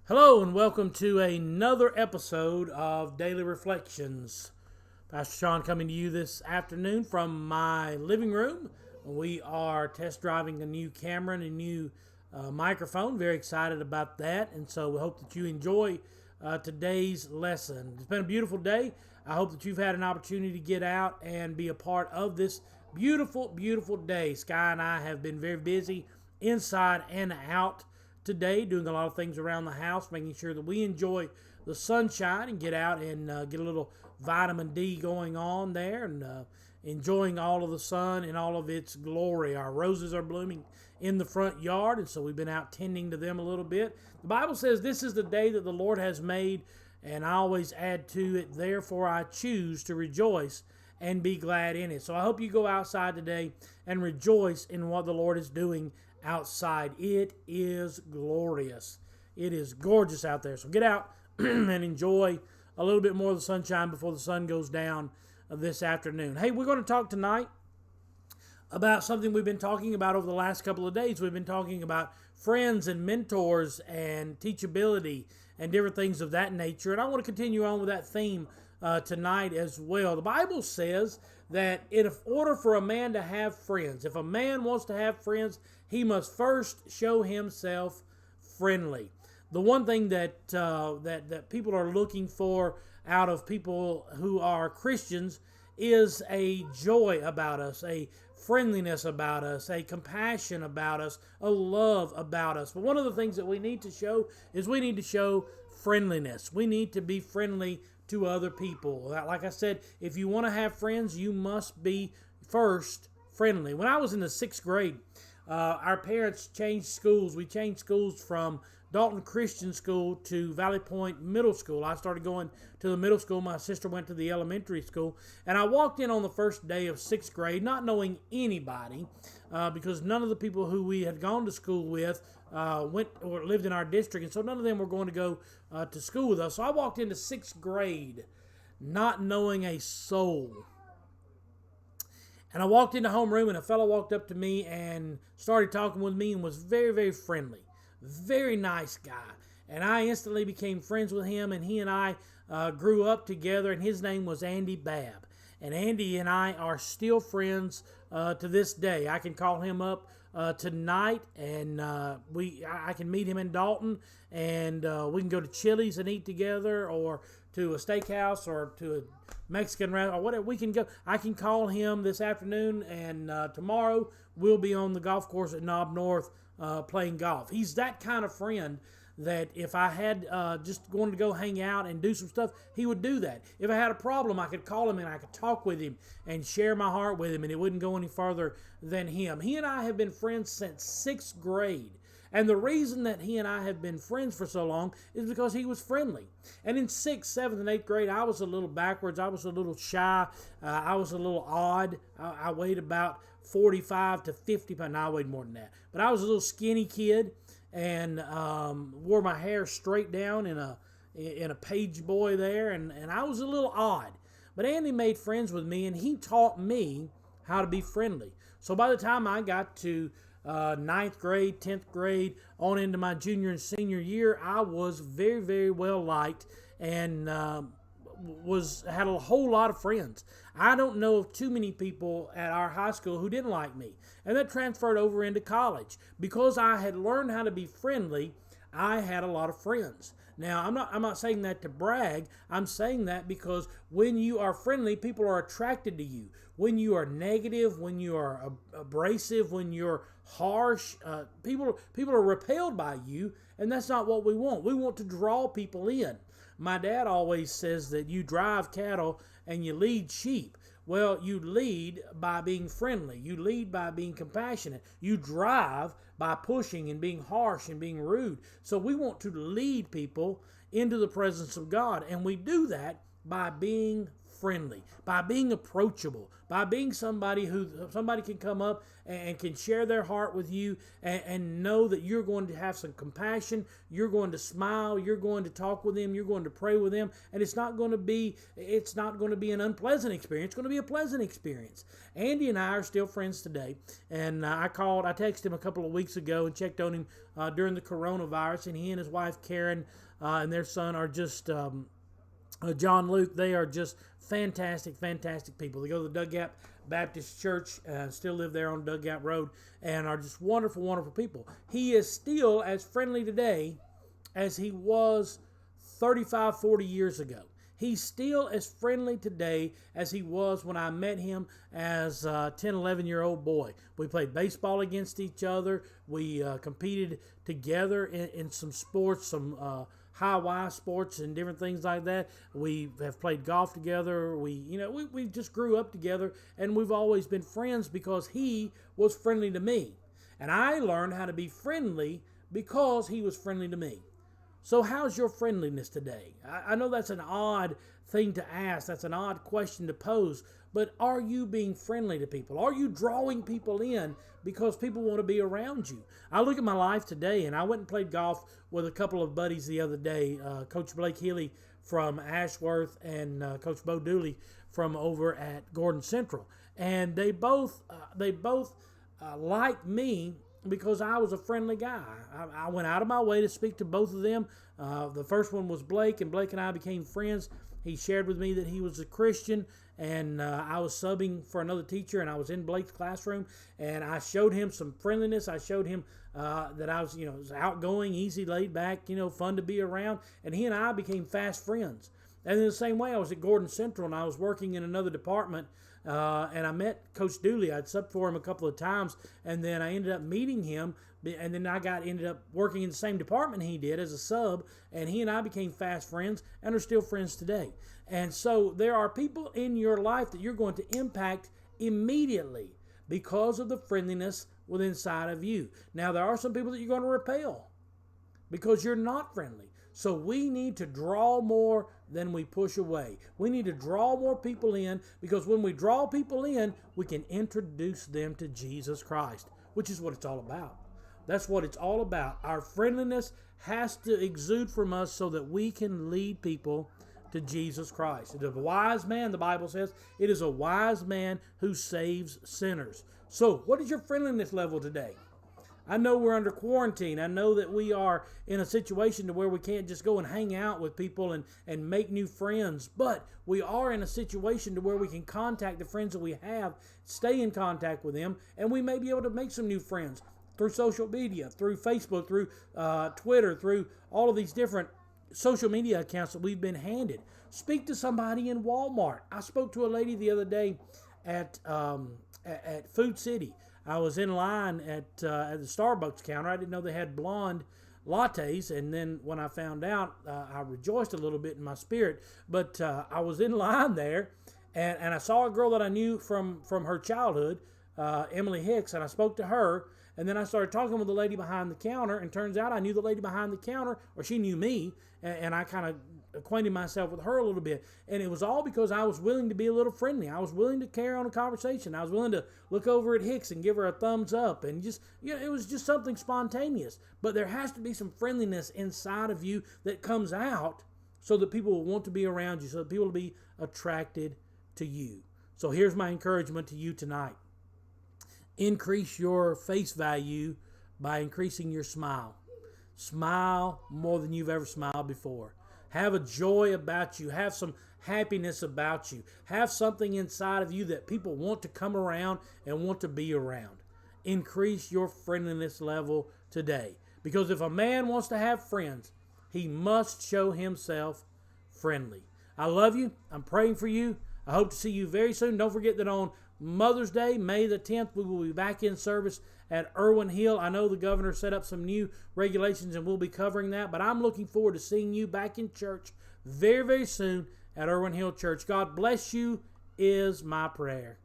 Hello and welcome to another episode of Daily Reflections. Pastor Sean coming to you this afternoon from my living room. We are test driving a new camera and a new microphone. Very excited about that, and so we hope that you enjoy today's lesson. It's been a beautiful day. I hope that you've had an opportunity to get out and be a part of this beautiful, beautiful day. Sky and I have been very busy inside and out today, doing a lot of things around the house, making sure that we enjoy the sunshine and get out and get a little vitamin D going on there and enjoying all of the sun in all of its glory. Our roses are blooming in the front yard, and so we've been out tending to them a little bit. The Bible says this is the day that the Lord has made, and I always add to it, therefore I choose to rejoice and be glad in it. So I hope you go outside today and rejoice in what the Lord is doing outside. It is glorious. It is gorgeous out there. So get out and enjoy a little bit more of the sunshine before the sun goes down this afternoon. Hey, we're going to talk tonight about something we've been talking about over the last couple of days. We've been talking about friends and mentors and teachability and different things of that nature. And I want to continue on with that theme tonight as well. The Bible says that in order for a man to have friends, if a man wants to have friends, he must first show himself friendly. The one thing that that people are looking for out of people who are Christians is a joy about us, a friendliness about us, a compassion about us, a love about us. But one of the things that we need to show is we need to show friendliness. We need to be friendly to other people. Like I said, if you want to have friends, you must be first friendly. When I was in the 6th grade, our parents changed schools. We changed schools from Dalton Christian School to Valley Point Middle School. I started going to the middle school. My sister went to the elementary school. And I walked in on the first day of 6th grade not knowing anybody because none of the people who we had gone to school with went or lived in our district. And so none of them were going to go to school with us. So I walked into 6th grade not knowing a soul. And I walked into homeroom and a fellow walked up to me and started talking with me and was very, very friendly. Very nice guy. And I instantly became friends with him, and he and I grew up together, and his name was Andy Babb. And Andy and I are still friends to this day. I can call him up tonight, and I can meet him in Dalton, and we can go to Chili's and eat together, or to a steakhouse, or to a Mexican restaurant, or whatever. We can go. I can call him this afternoon, and tomorrow we'll be on the golf course at Knob North playing golf. He's that kind of friend that if I had just going to go hang out and do some stuff, he would do that. If I had a problem, I could call him and I could talk with him and share my heart with him, and it wouldn't go any further than him. He and I have been friends since 6th grade. And the reason that he and I have been friends for so long is because he was friendly. And in 6th, 7th, and 8th grade, I was a little backwards. I was a little shy. I was a little odd. I weighed about 45 to 50 pounds. No, I weighed more than that. But I was a little skinny kid and wore my hair straight down in a page boy there. And I was a little odd. But Andy made friends with me, and he taught me how to be friendly. So by the time I got to 9th grade, 10th grade, on into my junior and senior year, I was very, very well liked and had a whole lot of friends. I don't know of too many people at our high school who didn't like me. And that transferred over into college. Because I had learned how to be friendly, I had a lot of friends. Now, I'm not saying that to brag. I'm saying that because when you are friendly, people are attracted to you. When you are negative, when you are abrasive, when you're harsh, people are repelled by you, and that's not what we want. We want to draw people in. My dad always says that you drive cattle and you lead sheep. Well, you lead by being friendly. You lead by being compassionate. You drive by pushing and being harsh and being rude. So we want to lead people into the presence of God, and we do that by being friendly, by being approachable, by being somebody can come up and can share their heart with you and know that you're going to have some compassion, you're going to smile, you're going to talk with them, you're going to pray with them, and it's not going to be an unpleasant experience. It's going to be a pleasant experience. Andy and I are still friends today, and I texted him a couple of weeks ago and checked on him during the coronavirus, and he and his wife Karen and their son are just John Luke. They are just fantastic people. They go to the Dug Gap Baptist Church, still live there on Dug Gap Road, and are just wonderful people. He is still as friendly today as he was 35, 40 years ago. He's still as friendly today as he was when I met him as a 10, 11-year-old boy. We played baseball against each other. We competed together in some sports, some high sports and different things like that. We have played golf together. We just grew up together, and we've always been friends because he was friendly to me. And I learned how to be friendly because he was friendly to me. So how's your friendliness today? I know that's an odd thing to ask. That's an odd question to pose. But are you being friendly to people? Are you drawing people in because people want to be around you? I look at my life today, and I went and played golf with a couple of buddies the other day, Coach Blake Healy from Ashworth and Coach Bo Dooley from over at Gordon Central. And they both liked me because I was a friendly guy. I went out of my way to speak to both of them. The first one was Blake, and Blake and I became friends. He shared with me that he was a Christian, and I was subbing for another teacher, and I was in Blake's classroom, and I showed him some friendliness. I showed him that I was outgoing, easy, laid back, fun to be around, and he and I became fast friends. And in the same way, I was at Gordon Central, and I was working in another department, and I met Coach Dooley. I'd subbed for him a couple of times, and then I ended up meeting him, and then ended up working in the same department he did as a sub, and he and I became fast friends and are still friends today. And so there are people in your life that you're going to impact immediately because of the friendliness within inside of you. Now, there are some people that you're going to repel because you're not friendly. So we need to draw more than we push away. We need to draw more people in, because when we draw people in, we can introduce them to Jesus Christ, which is what it's all about. That's what it's all about. Our friendliness has to exude from us so that we can lead people to Jesus Christ. It is a wise man, the Bible says, it is a wise man who saves sinners. So what is your friendliness level today? I know we're under quarantine. I know that we are in a situation to where we can't just go and hang out with people and make new friends, but we are in a situation to where we can contact the friends that we have, stay in contact with them, and we may be able to make some new friends through social media, through Facebook, through Twitter, through all of these different social media accounts that we've been handed. Speak to somebody in Walmart. I spoke to a lady the other day at Food City. I was in line at the Starbucks counter. I didn't know they had blonde lattes, and then when I found out, I rejoiced a little bit in my spirit. But I was in line there, and I saw a girl that I knew from her childhood, Emily Hicks, and I spoke to her. And then I started talking with the lady behind the counter, and turns out I knew the lady behind the counter, or she knew me, and I kind of acquainted myself with her a little bit. And it was all because I was willing to be a little friendly. I was willing to carry on a conversation. I was willing to look over at Hicks and give her a thumbs up, and just, it was just something spontaneous. But there has to be some friendliness inside of you that comes out so that people will want to be around you, so that people will be attracted to you. So here's my encouragement to you tonight. Increase your face value by increasing your smile. Smile more than you've ever smiled before. Have a joy about you. Have some happiness about you. Have something inside of you that people want to come around and want to be around. Increase your friendliness level today. Because if a man wants to have friends, he must show himself friendly. I love you. I'm praying for you. I hope to see you very soon. Don't forget that on Mother's Day, May the 10th, we will be back in service at Irwin Hill. I know the governor set up some new regulations, and we'll be covering that, but I'm looking forward to seeing you back in church very, very soon at Irwin Hill Church. God bless you is my prayer.